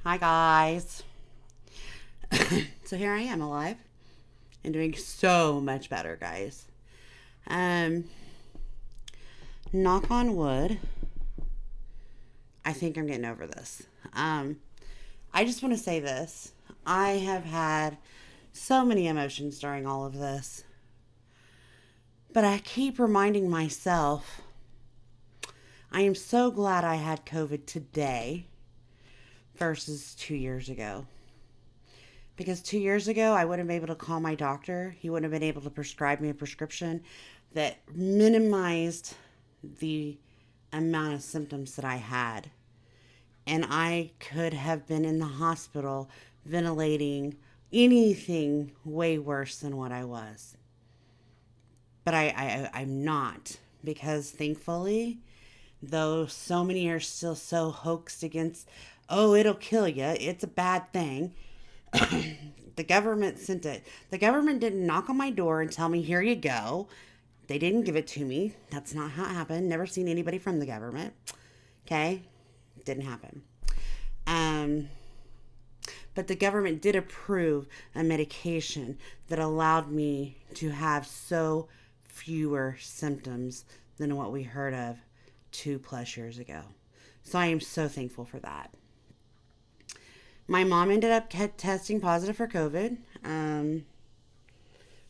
Hi, guys. So here I am alive and doing so much better, guys. Um, Knock on wood, I think I'm getting over this. Um, I just want to say this. I have had so many emotions during all of this, but I keep reminding myself I am so glad I had COVID today versus 2 years ago. Because 2 years ago, I wouldn't have been able to call my doctor. He wouldn't have been able to prescribe me a prescription that minimized the amount of symptoms that I had. And I could have been in the hospital ventilating anything way worse than what I was. But I'm not because thankfully, though so many are still so hoaxed against, oh, it'll kill you, it's a bad thing. The government sent it. The government didn't knock on my door and tell me, here you go. They didn't give it to me. That's not how it happened. Never seen anybody from the government. Okay? Didn't happen. Um, but the government did approve a medication that allowed me to have so fewer symptoms than what we heard of 2+ years ago. So I am so thankful for that. My mom ended up testing positive for COVID,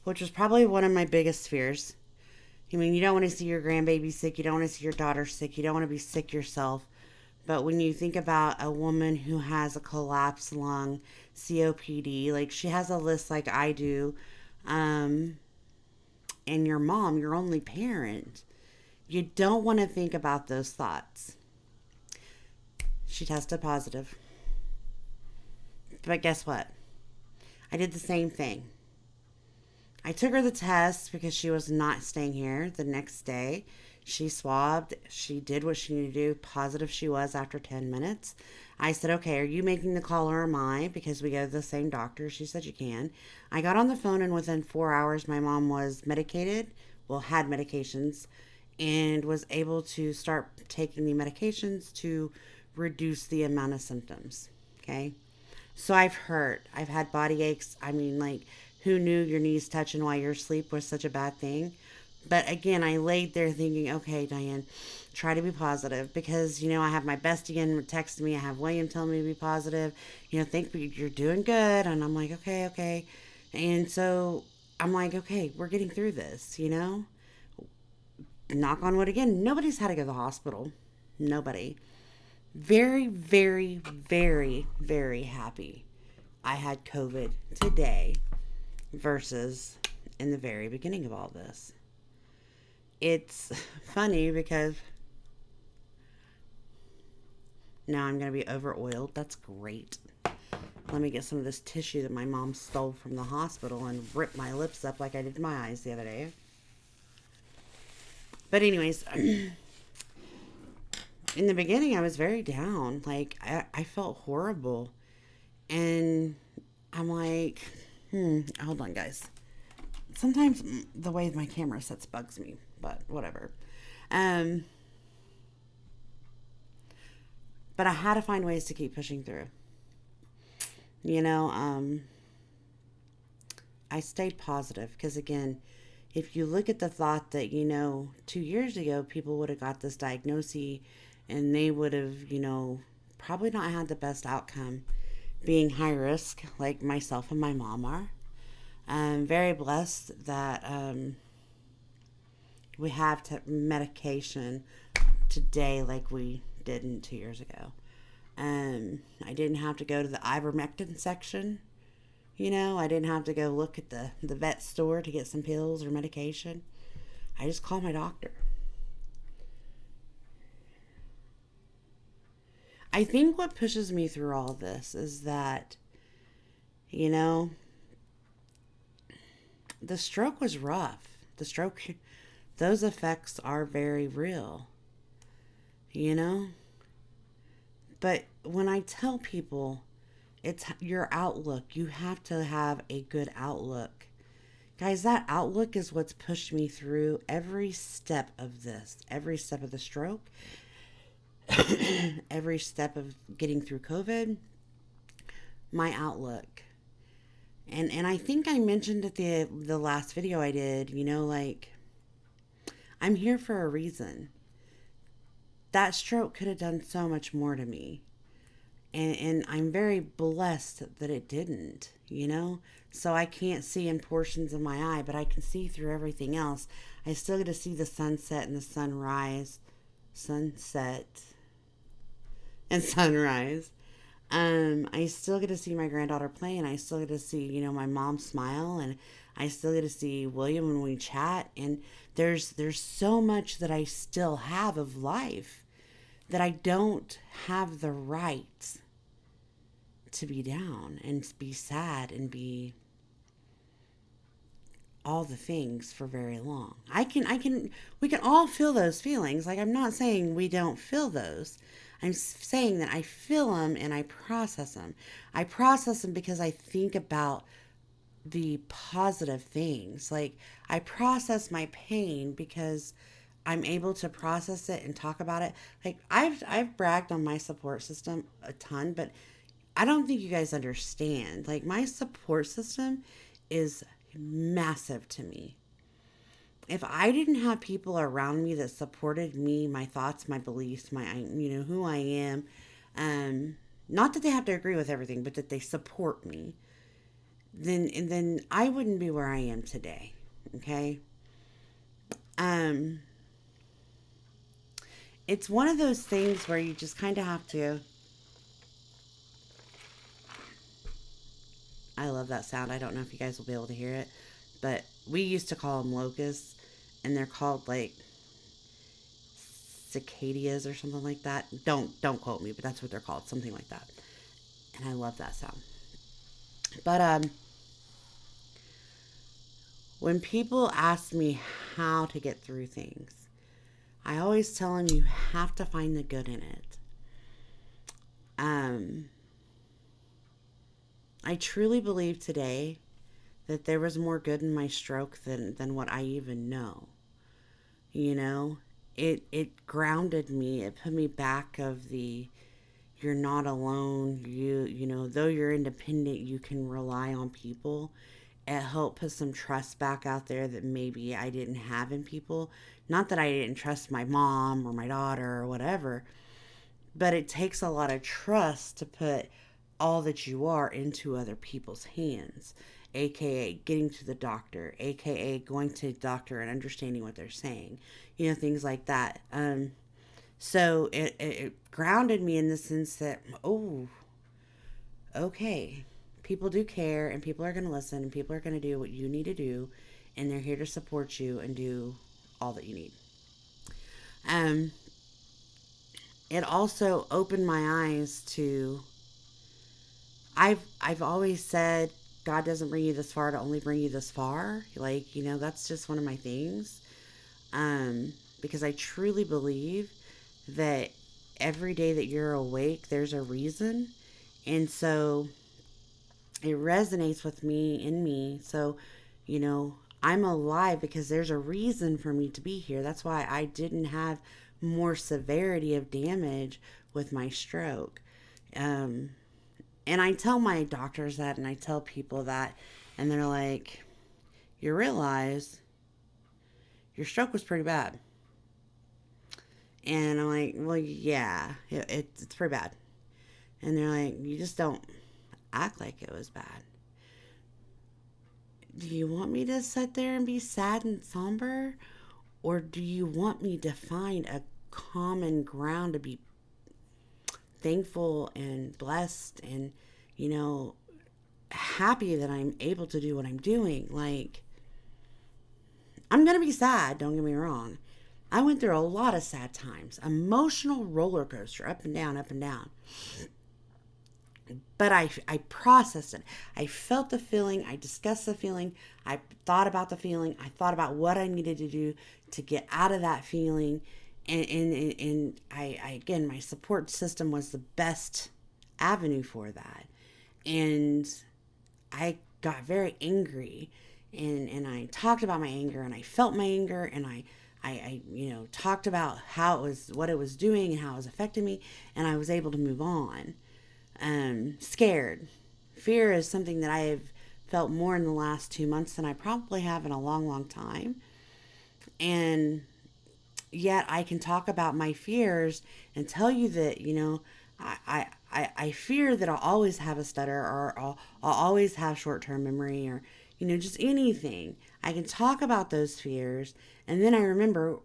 which was probably one of my biggest fears. I mean, you don't want to see your grandbaby sick. You don't want to see your daughter sick. You don't want to be sick yourself. But when you think about a woman who has a collapsed lung, COPD, like she has a list like I do, um, and your mom, your only parent, you don't want to think about those thoughts. She tested positive. But guess what? I did the same thing. I took her the test because she was not staying here the next day. She swabbed. She did what she needed to do. Positive she was after 10 minutes. I said, okay, are you making the call or am I? Because we go to the same doctor. She said, you can. I got on the phone and within 4 hours, my mom was medicated, well, had medications, and was able to start taking the medications to reduce the amount of symptoms. Okay. So I've had body aches. I mean, like, who knew your knees touching while you're asleep was such a bad thing? But again, I laid there thinking, okay, Diane, try to be positive because, I have my bestie in texting me. I have William telling me to be positive. Think you're doing good. And I'm like, okay, okay. And so I'm like, okay, we're getting through this. Knock on wood again. Nobody's had to go to the hospital. Nobody. Very, very, very, very happy I had COVID today versus in the very beginning of all this. It's funny because now I'm going to be over oiled. That's great. Let me get some of this tissue that my mom stole from the hospital and rip my lips up like I did my eyes the other day. But anyways, in the beginning I was very down. Like I felt horrible. And I'm like, hold on, guys. Sometimes the way my camera sets bugs me, but whatever. Um, but I had to find ways to keep pushing through. You know, um, I stayed positive because, again, if you look at the thought that, 2 years ago, people would have got this diagnosis and they would have, probably not had the best outcome being high risk, like myself and my mom are. I'm very blessed that we have medication today like we didn't 2 years ago. I didn't have to go to the ivermectin section. I didn't have to go look at the vet store to get some pills or medication. I just called my doctor. I think what pushes me through all this is that, you know, the stroke was rough. Those effects are very real, you know? But when I tell people it's your outlook, you have to have a good outlook. Guys, that outlook is what's pushed me through every step of this, every step of the stroke, every step of getting through COVID, my outlook. And I think I mentioned at the last video I did, like, I'm here for a reason. That stroke could have done so much more to me. And I'm very blessed that it didn't. So I can't see in portions of my eye, but I can see through everything else. I still get to see the sunset and the sunset and sunrise. I still get to see my granddaughter play, and I still get to see, my mom smile, and I still get to see William when we chat. And there's so much that I still have of life that I don't have the right to be down and be sad and be all the things for very long. We can all feel those feelings. Like, I'm not saying we don't feel those. I'm saying that I feel them and I process them. I process them because I think about the positive things. Like, I process my pain because I'm able to process it and talk about it. Like, I've bragged on my support system a ton, but I don't think you guys understand. Like, my support system is massive to me. If I didn't have people around me that supported me, my thoughts, my beliefs, who I am, not that they have to agree with everything, but that they support me, then I wouldn't be where I am today. Okay. It's one of those things where you just kind of have to. I love that sound. I don't know if you guys will be able to hear it, but we used to call them locusts, and they're called like cicadas or something like that. Don't quote me, but that's what they're called, something like that. And I love that sound. But when people ask me how to get through things, I always tell them you have to find the good in it. I truly believe today that there was more good in my stroke than what I even know. It grounded me. It put me back of the you're not alone. Though you're independent, you can rely on people. It helped put some trust back out there that maybe I didn't have in people. Not that I didn't trust my mom or my daughter or whatever, but it takes a lot of trust to put all that you are into other people's hands, aka getting to the doctor, aka going to the doctor and understanding what they're saying, things like that. So it grounded me in the sense that, oh, okay, people do care, and people are going to listen, and people are going to do what you need to do, and they're here to support you and do all that you need. It also opened my eyes to. I've always said God doesn't bring you this far to only bring you this far. Like, that's just one of my things. Because I truly believe that every day that you're awake, there's a reason. And so it resonates with me in me. So, I'm alive because there's a reason for me to be here. That's why I didn't have more severity of damage with my stroke. And I tell my doctors that, and I tell people that, and they're like, you realize your stroke was pretty bad. And I'm like, well, yeah, it's pretty bad. And they're like, you just don't act like it was bad. Do you want me to sit there and be sad and somber? Or do you want me to find a common ground to be thankful and blessed and, happy that I'm able to do what I'm doing? Like, I'm going to be sad, don't get me wrong. I went through a lot of sad times, emotional roller coaster, up and down, up and down. But I processed it. I felt the feeling. I discussed the feeling. I thought about the feeling. I thought about what I needed to do to get out of that feeling. And I again, my support system was the best avenue for that. And I got very angry, and I talked about my anger, and I felt my anger, and I talked about what it was doing and how it was affecting me, and I was able to move on. Scared, Fear is something that I have felt more in the last 2 months than I probably have in a long, long time. And yet I can talk about my fears and tell you that, I fear that I'll always have a stutter, or I'll always have short term memory, or, just anything. I can talk about those fears. And then I remember,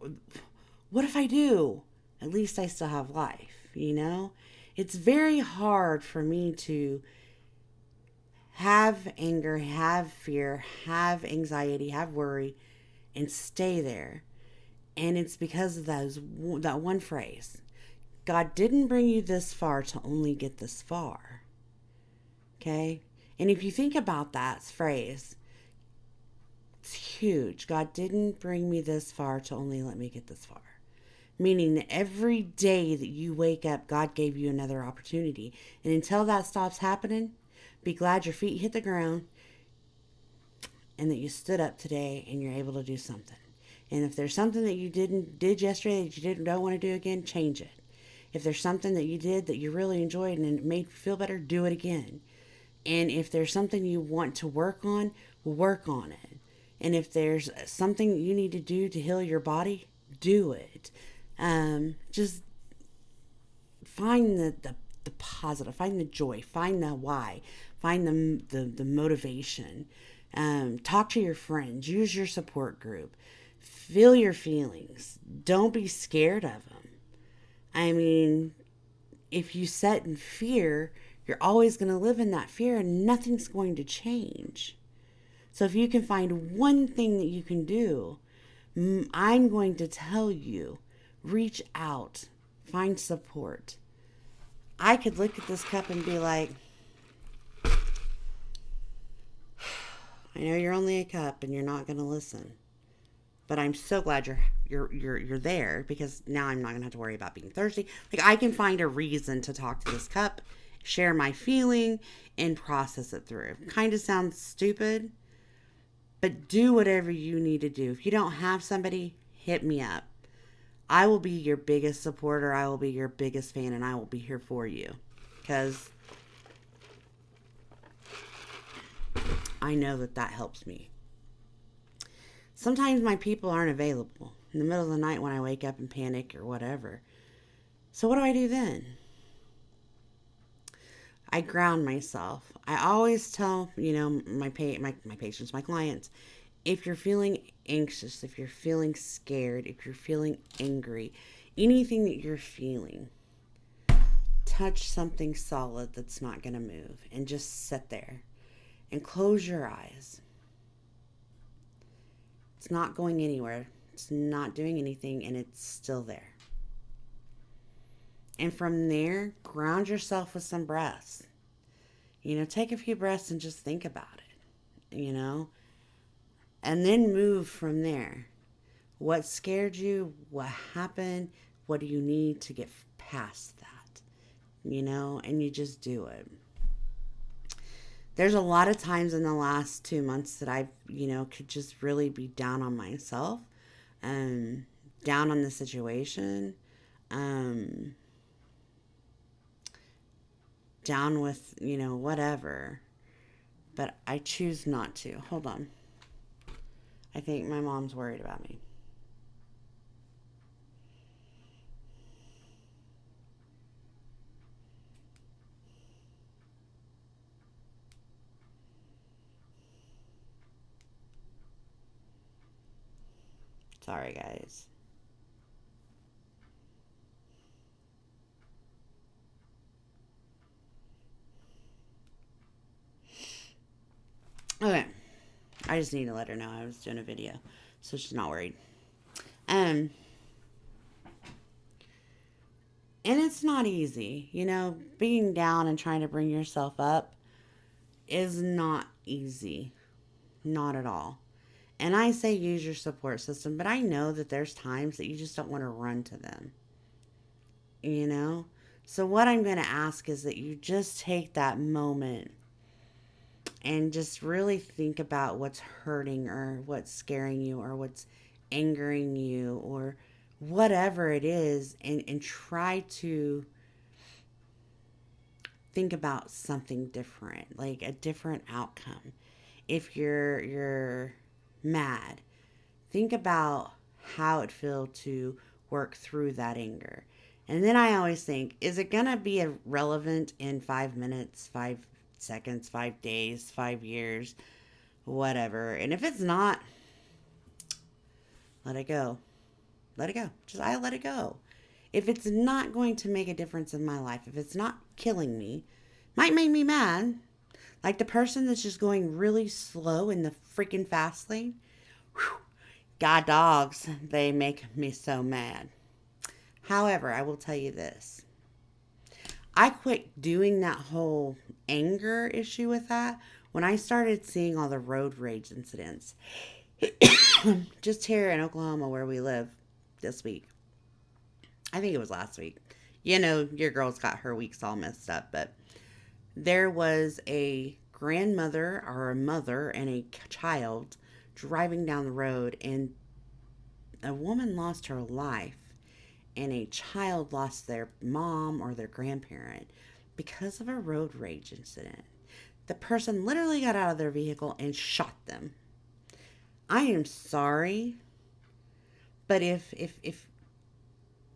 what if I do? At least I still have life. It's very hard for me to have anger, have fear, have anxiety, have worry, and stay there. And it's because of that one phrase. God didn't bring you this far to only get this far. Okay? And if you think about that phrase, it's huge. God didn't bring me this far to only let me get this far. Meaning that every day that you wake up, God gave you another opportunity. And until that stops happening, be glad your feet hit the ground and that you stood up today and you're able to do something. And if there's something that you did yesterday that you don't want to do again, change it. If there's something that you did that you really enjoyed and it made you feel better, do it again. And if there's something you want to work on it. And if there's something you need to do to heal your body, do it. Just find the positive, find the joy, find the why, find the motivation. Talk to your friends, use your support group, feel your feelings. Don't be scared of them. I mean, if you set in fear, you're always going to live in that fear and nothing's going to change. So if you can find one thing that you can do, I'm going to tell you, reach out, find support. I could look at this cup and be like, I know you're only a cup and you're not going to listen. But I'm so glad you're there, because now I'm not gonna have to worry about being thirsty. Like, I can find a reason to talk to this cup, share my feeling, and process it through. Kind of sounds stupid, but do whatever you need to do. If you don't have somebody, hit me up. I will be your biggest supporter. I will be your biggest fan, and I will be here for you, because I know that helps me. Sometimes my people aren't available in the middle of the night when I wake up and panic or whatever. So what do I do then? I ground myself. I always tell, my patients, my clients, if you're feeling anxious, if you're feeling scared, if you're feeling angry, anything that you're feeling, touch something solid that's not going to move and just sit there and close your eyes. It's not going anywhere. It's not doing anything, and it's still there. And from there, ground yourself with some breaths. Take a few breaths and just think about it, and then move from there. What scared you? What happened? What do you need to get past that? And you just do it. There's a lot of times in the last 2 months that I've, could just really be down on myself, down on the situation, down with, whatever. But I choose not to. Hold on. I think my mom's worried about me. Sorry, guys. Okay. I just need to let her know I was doing a video, so she's not worried. And it's not easy. Being down and trying to bring yourself up is not easy. Not at all. And I say use your support system, but I know that there's times that you just don't want to run to them. So what I'm going to ask is that you just take that moment and just really think about what's hurting or what's scaring you or what's angering you or whatever it is, and try to think about something different, like a different outcome. If you're mad, think about how it feels to work through that anger. And then I always think, is it going to be relevant in 5 minutes, 5 seconds, 5 days, 5 years, whatever? And if it's not, let it go. Let it go. I let it go. If it's not going to make a difference in my life, if it's not killing me, might make me mad. Like the person that's just going really slow in the freaking fast lane. Whew. God dogs, they make me so mad. However, I will tell you this. I quit doing that whole anger issue with that when I started seeing all the road rage incidents. Just here in Oklahoma where we live this week. I think it was last week. You know, your girl's got her weeks all messed up, but there was a grandmother or a mother and a child driving down the road, and a woman lost her life and a child lost their mom or their grandparent because of a road rage incident. The person literally got out of their vehicle and shot them. I am sorry, but if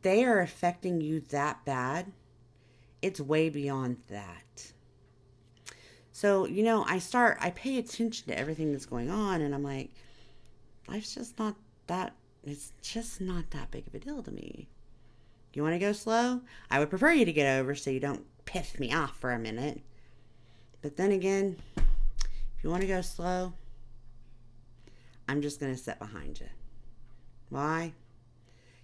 they are affecting you that bad, it's way beyond that. So, I pay attention to everything that's going on, and I'm like, life's just not that, it's just not that big of a deal to me. You want to go slow? I would prefer you to get over so you don't piss me off for a minute. But then again, if you want to go slow, I'm just going to sit behind you. Why?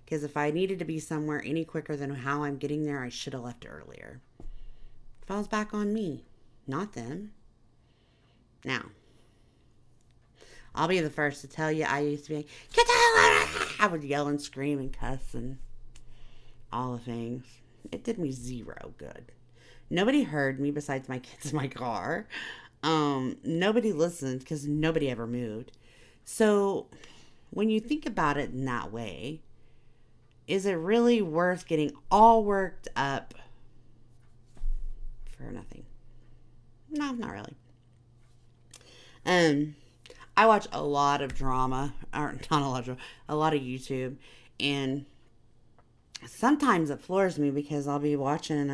Because if I needed to be somewhere any quicker than how I'm getting there, I should have left earlier. It falls back on me, not them. Now, I'll be the first to tell you, I used to be like, get the hell out of here! I would yell and scream and cuss and all the things. It did me zero good. Nobody heard me besides my kids in my car. Nobody listened because nobody ever moved. So when you think about it in that way, is it really worth getting all worked up for nothing? No, not really. I watch a lot of drama, or not a lot of drama, a lot of YouTube, and sometimes it floors me because I'll be watching and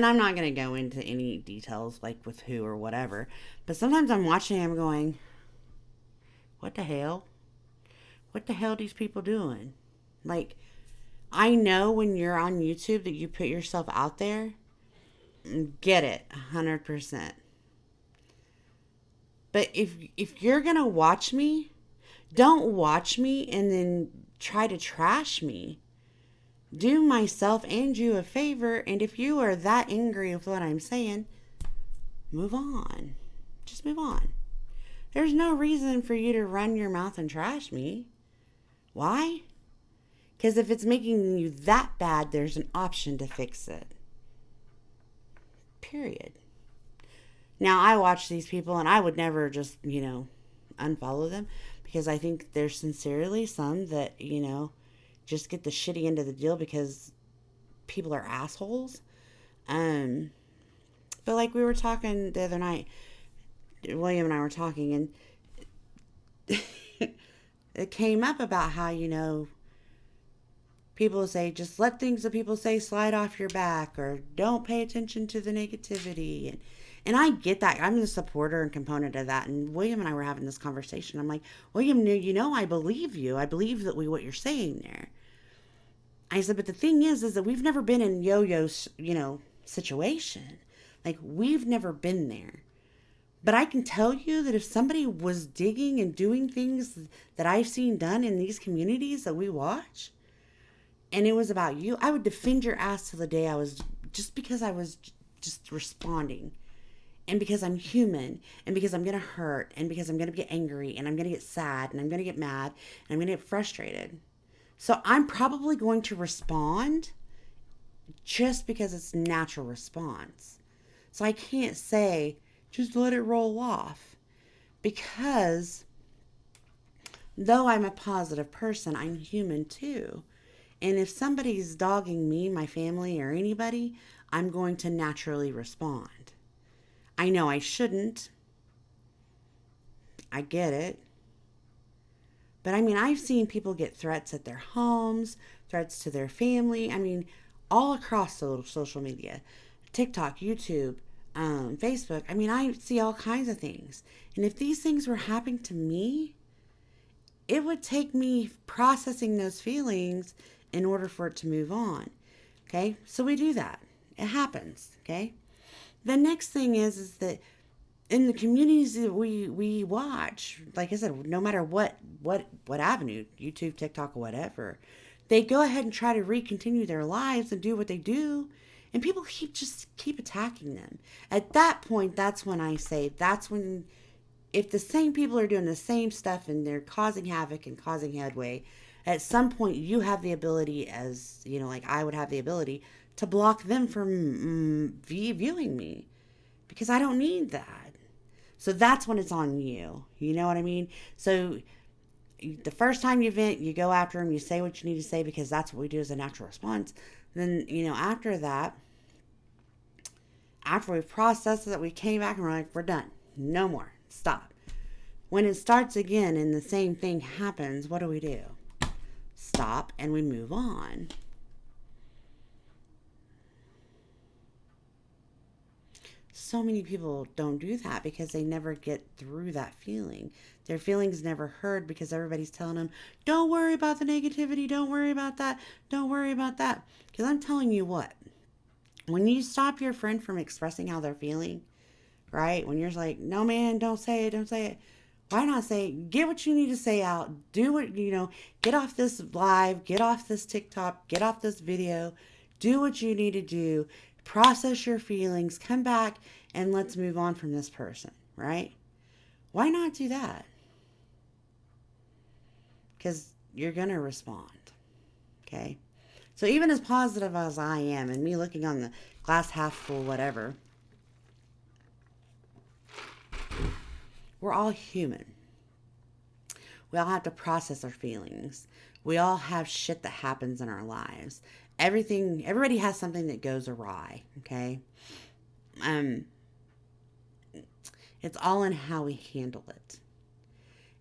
I'm not going to go into any details like with who or whatever, but sometimes I'm watching and I'm going, what the hell? What the hell are these people doing? Like, I know when you're on YouTube that you put yourself out there, get it, 100%. But if you're going to watch me, don't watch me and then try to trash me. Do myself and you a favor, and if you are that angry with what I'm saying, move on. Just move on. There's no reason for you to run your mouth and trash me. Why? Because if it's making you that bad, there's an option to fix it. Period. Now, I watch these people, and I would never just, unfollow them, because I think there's sincerely some that, just get the shitty end of the deal because people are assholes. But like we were talking the other night, William and I were talking, and it came up about how, people say, just let things that people say slide off your back, or don't pay attention to the negativity. And I get that. I'm the supporter and component of that. And William and I were having this conversation. I'm like, William, I believe you. I believe that what you're saying there. I said, but the thing is that we've never been in yo-yo, situation. Like, we've never been there. But I can tell you that if somebody was digging and doing things that I've seen done in these communities that we watch, and it was about you, I would defend your ass till the day I was, just because I was just responding. And because I'm human, and because I'm going to hurt, and because I'm going to get angry, and I'm going to get sad, and I'm going to get mad, and I'm going to get frustrated. So I'm probably going to respond just because it's natural response. So I can't say, just let it roll off. Because though I'm a positive person, I'm human too. And if somebody's dogging me, my family, or anybody, I'm going to naturally respond. I know I shouldn't. I get it. But I mean, I've seen people get threats at their homes, threats to their family. I mean, all across social media, TikTok, YouTube, Facebook. I mean, I see all kinds of things. And if these things were happening to me, it would take me processing those feelings in order for it to move on. Okay, so we do that. It happens. Okay. The next thing is that in the communities that we watch, like I said, no matter what avenue, YouTube, TikTok, or whatever, they go ahead and try to recontinue their lives and do what they do, and people keep attacking them. At that point, that's when I say that's when, if the same people are doing the same stuff and they're causing havoc and causing headway, at some point you have the ability, as you know, like I would have the ability to block them from viewing me, because I don't need that. So that's when it's on you. You know what I mean? So the first time you vent, you go after them, you say what you need to say, because that's what we do as a natural response. Then, after that, after we've processed it, we came back and we're like, we're done. No more. Stop. When it starts again and the same thing happens, what do? Stop and we move on. So many people don't do that because they never get through that feeling. Their feelings never heard because everybody's telling them, don't worry about the negativity, don't worry about that, don't worry about that. Because I'm telling you what, when you stop your friend from expressing how they're feeling, right? When you're like, no man, don't say it, don't say it. Why not say it? Get what you need to say out. Do what, get off this live, get off this TikTok, get off this video, do what you need to do, process your feelings, come back, and let's move on from this person, right? Why not do that? Because you're going to respond, okay? So even as positive as I am, and me looking on the glass half full, whatever, we're all human. We all have to process our feelings. We all have shit that happens in our lives. Everybody has something that goes awry, okay? It's all in how we handle it.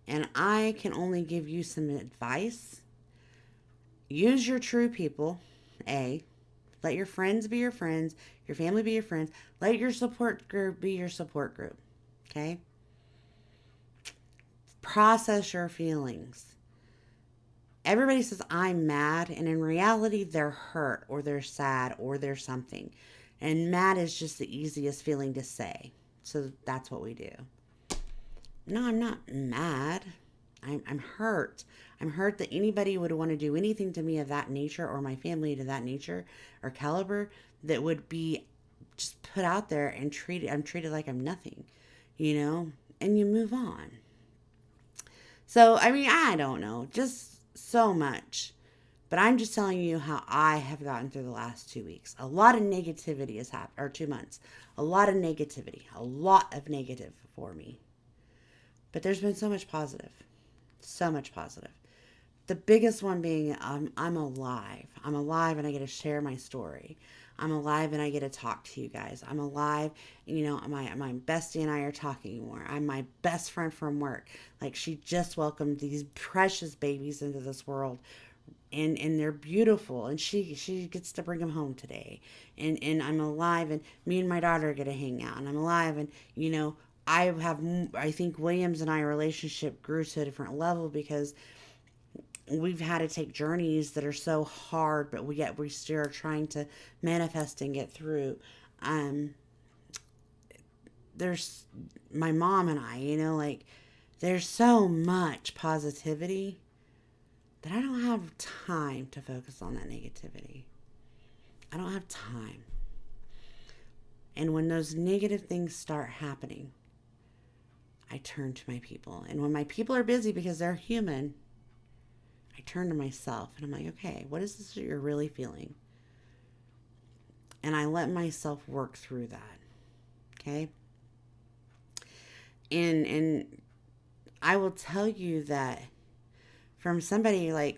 And I can only give you some advice. Use your true people. Let your friends be your friends, your family be your friends. Let your support group be your support group, okay? Process your feelings. Everybody says, I'm mad, and in reality, they're hurt, or they're sad, or they're something. And mad is just the easiest feeling to say. So that's what we do. No, I'm not mad. I'm hurt. I'm hurt that anybody would want to do anything to me of that nature, or my family to that nature or caliber, that would be just put out there and I'm treated like I'm nothing, and you move on. So, I mean, I don't know, just so much. But I'm just telling you how I have gotten through the last 2 weeks. A lot of negativity has happened, or 2 months. A lot of negativity, a lot of negative for me. But there's been so much positive. So much positive. The biggest one being I'm alive. I'm alive and I get to share my story. I'm alive and I get to talk to you guys. I'm alive. My bestie and I are talking more. I'm my best friend from work. Like, she just welcomed these precious babies into this world. And they're beautiful. And she gets to bring them home today. And I'm alive. And me and my daughter get to hang out. And I'm alive. And, I think Williams and I relationship grew to a different level because we've had to take journeys that are so hard, but we still are trying to manifest and get through. There's my mom and I, there's so much positivity that I don't have time to focus on that negativity. I don't have time. And when those negative things start happening, I turn to my people. And when my people are busy because they're human, I turn to myself and I'm like, okay, what is this that you're really feeling? And I let myself work through that. Okay? And I will tell you that from somebody I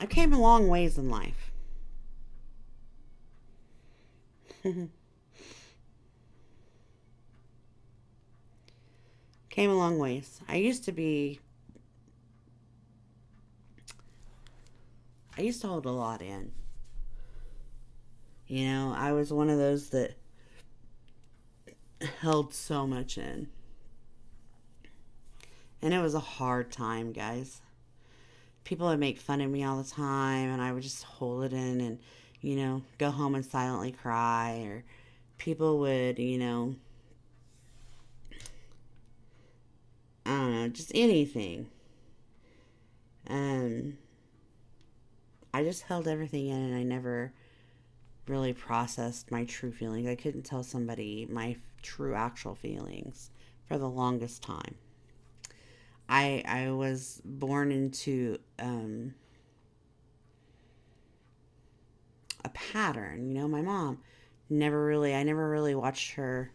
came a long ways in life. Came a long ways. I used to hold a lot in. I was one of those that held so much in. And it was a hard time, guys. People would make fun of me all the time, and I would just hold it in and, go home and silently cry. Or people would, I don't know, just anything. Um, I just held everything in, and I never really processed my true feelings. I couldn't tell somebody my true actual feelings for the longest time. I was born into a pattern. My mom I never really watched her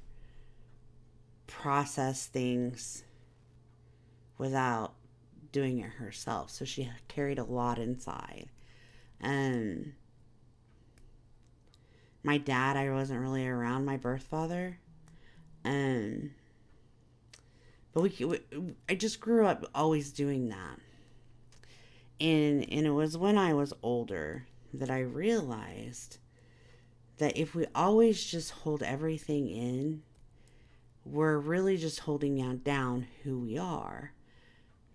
process things without doing it herself. So she carried a lot inside. Um, my dad, I wasn't really around my birth father. Um, but I just grew up always doing that. And it was when I was older that I realized that if we always just hold everything in, we're really just holding down who we are.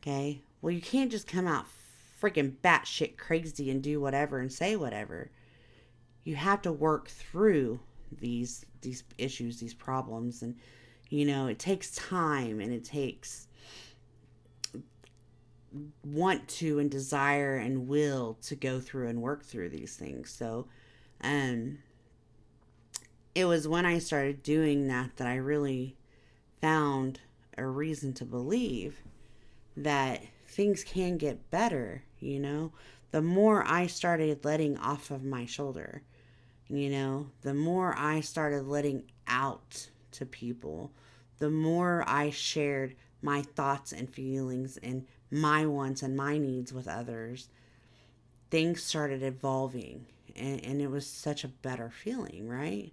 Okay? Well, you can't just come out freaking batshit crazy and do whatever and say whatever. You have to work through these issues, these problems, and it takes time, and it takes want to and desire and will to go through and work through these things. So, um, it was when I started doing that I really found a reason to believe that things can get better. The more I started letting off of my shoulder, the more I started letting out to people, the more I shared my thoughts and feelings and my wants and my needs with others, things started evolving. And it was such a better feeling, right?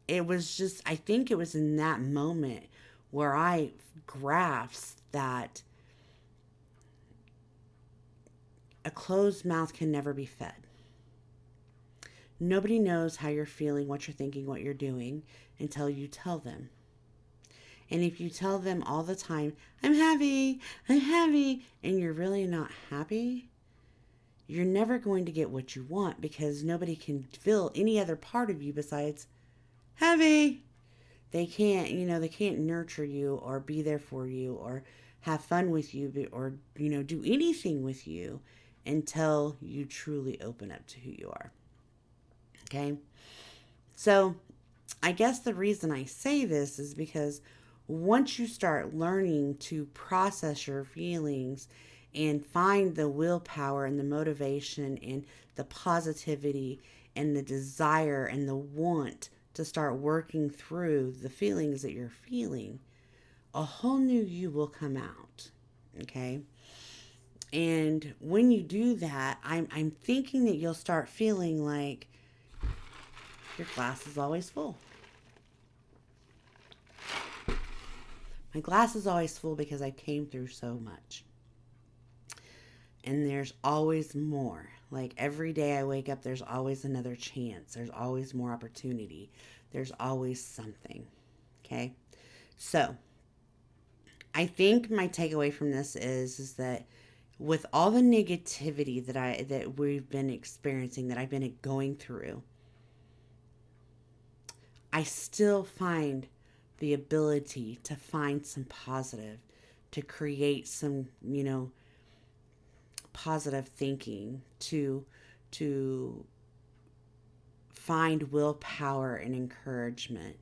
It was just, I think it was in that moment where I grasped that a closed mouth can never be fed. Nobody knows how you're feeling, what you're thinking, what you're doing until you tell them. And if you tell them all the time, I'm happy, and you're really not happy, you're never going to get what you want because nobody can feel any other part of you besides happy. They can't nurture you or be there for you or have fun with you or, do anything with you until you truly open up to who you are. Okay? So, I guess the reason I say this is because once you start learning to process your feelings and find the willpower and the motivation and the positivity and the desire and the want to start working through the feelings that you're feeling, a whole new you will come out. Okay? And when you do that, I'm thinking that you'll start feeling like your glass is always full. My glass is always full because I came through so much. And there's always more. Like every day I wake up, there's always another chance. There's always more opportunity. There's always something. Okay? So, I think my takeaway from this is that with all the negativity that we've been experiencing, that I've been going through, I still find the ability to find some positive, to create some, positive thinking, to find willpower and encouragement.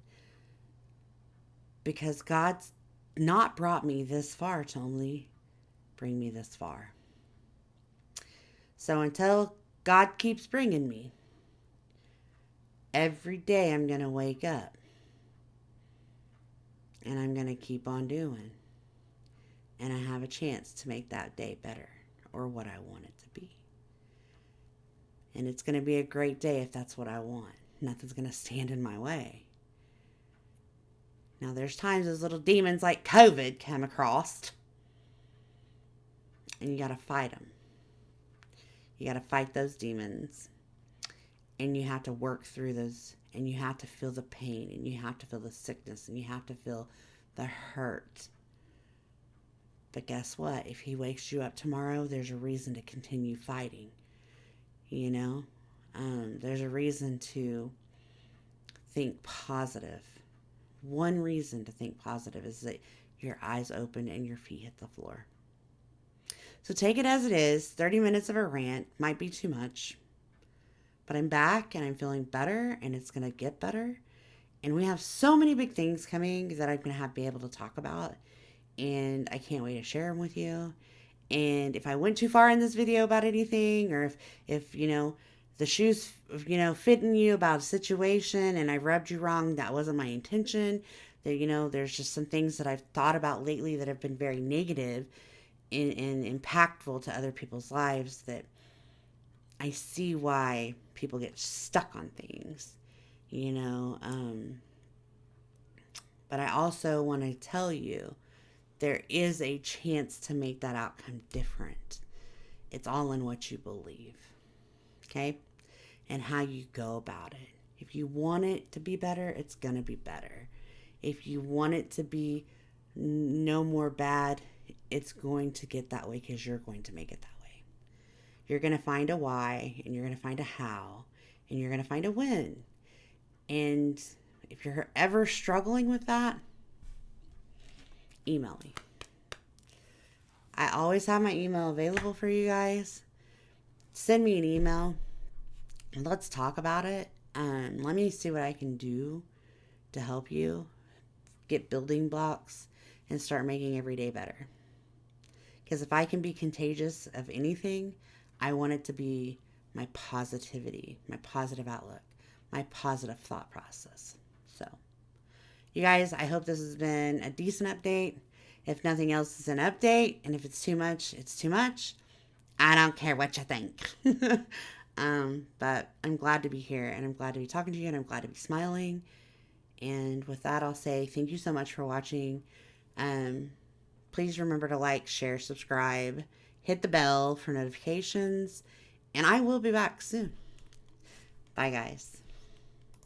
Because God's not brought me this far to only bring me this far. So until God keeps bringing me, every day I'm going to wake up and I'm going to keep on doing. And I have a chance to make that day better or what I want it to be. And it's going to be a great day if that's what I want. nothing's going to stand in my way. Now, there's times those little demons like COVID come across, and you got to fight them. You got to fight those demons, and you have to work through those, and you have to feel the pain, and you have to feel the sickness, and you have to feel the hurt. But guess what? If he wakes you up tomorrow, there's a reason to continue fighting. You know? There's a reason to think positive. One reason to think positive is that your eyes open and your feet hit the floor. So take it as it is. 30 minutes of a rant might be too much. But I'm back and I'm feeling better, and it's going to get better. And we have so many big things coming that I'm going to be able to talk about. And I can't wait to share them with you. And if I went too far in this video about anything, or if the shoes, fitting you about a situation and I rubbed you wrong, that wasn't my intention. That, there's just some things that I've thought about lately that have been very negative and impactful to other people's lives, that I see why people get stuck on things, but I also want to tell you, there is a chance to make that outcome different. It's all in what you believe, okay? And how you go about it. If you want it to be better, it's going to be better. If you want it to be no more bad, it's going to get that way, because you're going to make it that way. You're going to find a why, and you're going to find a how, and you're going to find a when. And if you're ever struggling with that, email me. I always have my email available for you guys. Send me an email. Let's talk about it. Let me see what I can do to help you get building blocks and start making every day better. Because if I can be contagious of anything, I want it to be my positivity, my positive outlook, my positive thought process. So, you guys, I hope this has been a decent update. If nothing else, is an update. And if it's too much, it's too much. I don't care what you think. But I'm glad to be here, and I'm glad to be talking to you, and I'm glad to be smiling. And with that, I'll say thank you so much for watching. Please remember to like, share, subscribe, hit the bell for notifications, and I will be back soon. Bye, guys.